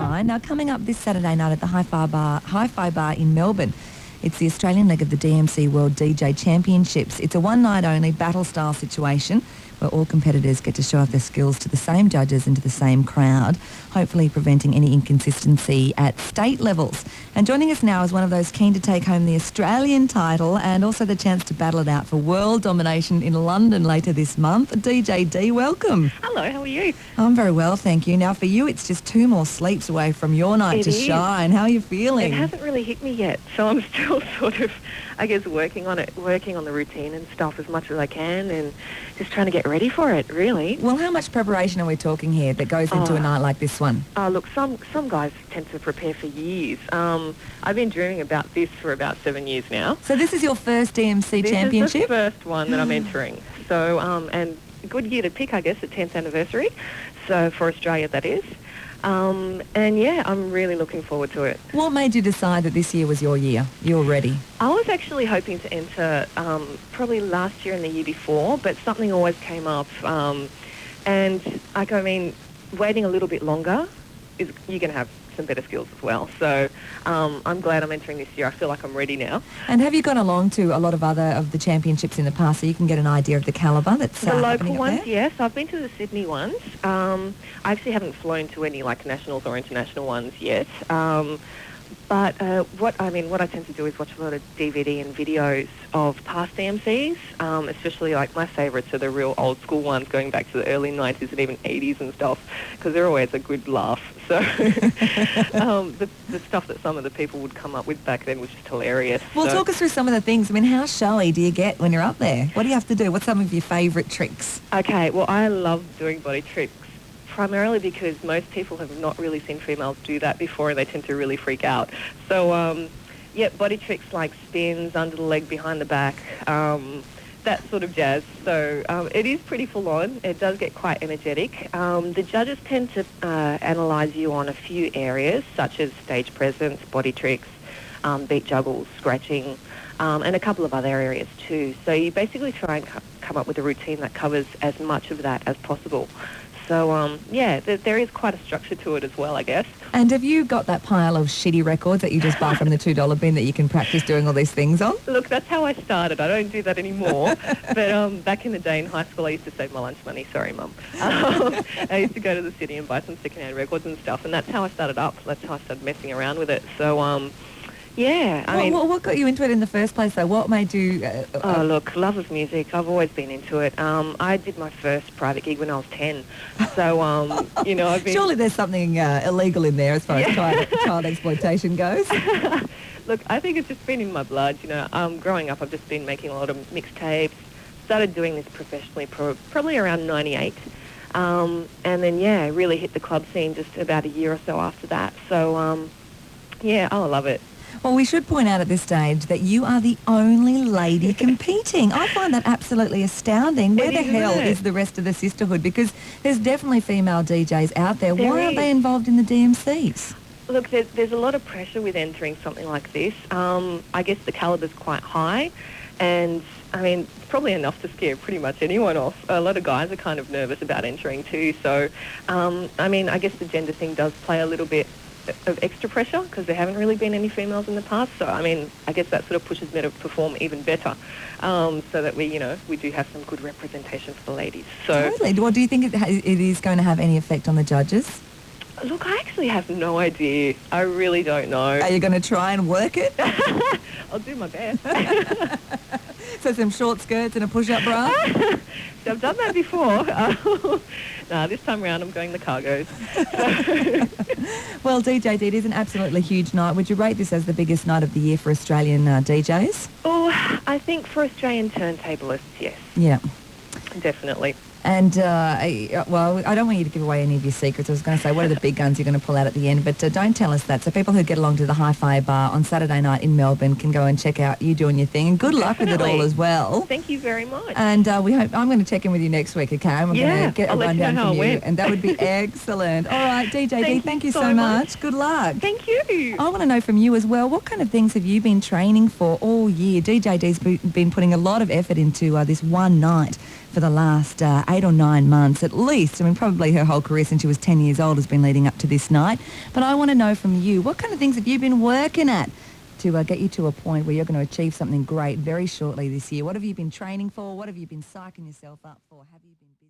Shine. Now, coming up this Saturday night at the Hi-Fi Bar in Melbourne, it's the Australian leg of the DMC World DJ Championships. It's a one-night-only battle-style situation where all competitors get to show off their skills to the same judges and to the same crowd, hopefully preventing any inconsistency at state levels. And joining us now is one of those keen to take home the Australian title and also the chance to battle it out for world domination in London later this month. DJ D, welcome. Hello, how are you? I'm very well, thank you. Now, for you, it's just 2 more sleeps away from your night to shine. How are you feeling? It hasn't really hit me yet, so I'm still sort of, I guess, working on the routine and stuff as much as I can and just trying to get ready for it, really. Well, how much preparation are we talking here that goes into a night like this one? Look, some guys tend to prepare for years. I've been dreaming about this for about 7 years now. So this is your first DMC championship? This is the first one that I'm entering. So, and a good year to pick, I guess, the 10th anniversary. So for Australia, that is. And yeah, I'm really looking forward to it. What made you decide that this year was your year? You're ready? I was actually hoping to enter probably last year and the year before, but something always came up. And I mean, waiting a little bit longer, you're going to have some better skills as well. So I'm glad I'm entering this year. I feel like I'm ready now. And have you gone along to a lot of other of the championships in the past so you can get an idea of the calibre that's the local ones? There? Yes, I've been to the Sydney ones. I actually haven't flown to any like nationals or international ones yet. But what I tend to do is watch a lot of DVD and videos of past DMCs, especially like my favourites are the real old school ones going back to the early 90s and even 80s and stuff, because they're always a good laugh. So the stuff that some of the people would come up with back then was just hilarious. Well, so, talk us through some of the things. I mean, how showy do you get when you're up there? What do you have to do? What's some of your favourite tricks? Okay, well, I love doing body tricks. Primarily because most people have not really seen females do that before and they tend to really freak out. So, yeah, body tricks like spins, under the leg, behind the back, that sort of jazz. So it is pretty full on. It does get quite energetic. The judges tend to analyse you on a few areas such as stage presence, body tricks, beat juggles, scratching, and a couple of other areas too. So you basically try and come up with a routine that covers as much of that as possible. So, yeah, there is quite a structure to it as well, I guess. And have you got that pile of shitty records that you just buy from the $2 bin that you can practice doing all these things on? Look, that's how I started. I don't do that anymore. But back in the day in high school, I used to save my lunch money. Sorry, Mum. I used to go to the city and buy some second-hand records and stuff, and that's how I started up. That's how I started messing around with it. So, yeah, I mean... What got you into it in the first place, though? What made you... look, love of music. I've always been into it. I did my first private gig when I was 10. So, you know, I've been... Surely there's something illegal in there as far as child exploitation goes. Look, I think it's just been in my blood. You know, growing up, I've just been making a lot of mixtapes. Started doing this professionally probably around 98. And then, yeah, really hit the club scene just about a year or so after that. So, yeah, I love it. Well, we should point out at this stage that you are the only lady competing. I find that absolutely astounding. Where the hell is the rest of the sisterhood? Because there's definitely female DJs out there. Why aren't they involved in the DMCs? Look, there's a lot of pressure with entering something like this. I guess the caliber's quite high. And, I mean, it's probably enough to scare pretty much anyone off. A lot of guys are kind of nervous about entering too. So, I mean, I guess the gender thing does play a little bit of extra pressure because there haven't really been any females in the past. So, I mean, I guess that sort of pushes me to perform even better so that we do have some good representation for the ladies. So, totally. Well, do you think it is going to have any effect on the judges? Look, I actually have no idea. I really don't know. Are you going to try and work it? I'll do my best. So some short skirts and a push-up bra? So I've done that before. No, this time around I'm going the cargos. Well, DJ D, it is an absolutely huge night. Would you rate this as the biggest night of the year for Australian DJs? Oh, I think for Australian turntablists, yes. Yeah. Definitely. And, well, I don't want you to give away any of your secrets. I was going to say, what are the big guns you're going to pull out at the end? But don't tell us that. So people who get along to the Hi-Fi Bar on Saturday night in Melbourne can go and check out you doing your thing. And good luck with it all as well. Thank you very much. And we hope I'm going to check in with you next week, okay? And we're going to get a rundown from you. And that would be excellent. All right, DJ D, thank you so much. Good luck. Thank you. I want to know from you as well, what kind of things have you been training for all year? DJ D's been putting a lot of effort into this one night for the last 8 or 9 months at least. I mean, probably her whole career since she was 10 years old has been leading up to this night. But I want to know from you, what kind of things have you been working at to get you to a point where you're going to achieve something great very shortly this year? What have you been training for? What have you been psyching yourself up for? Have you been busy?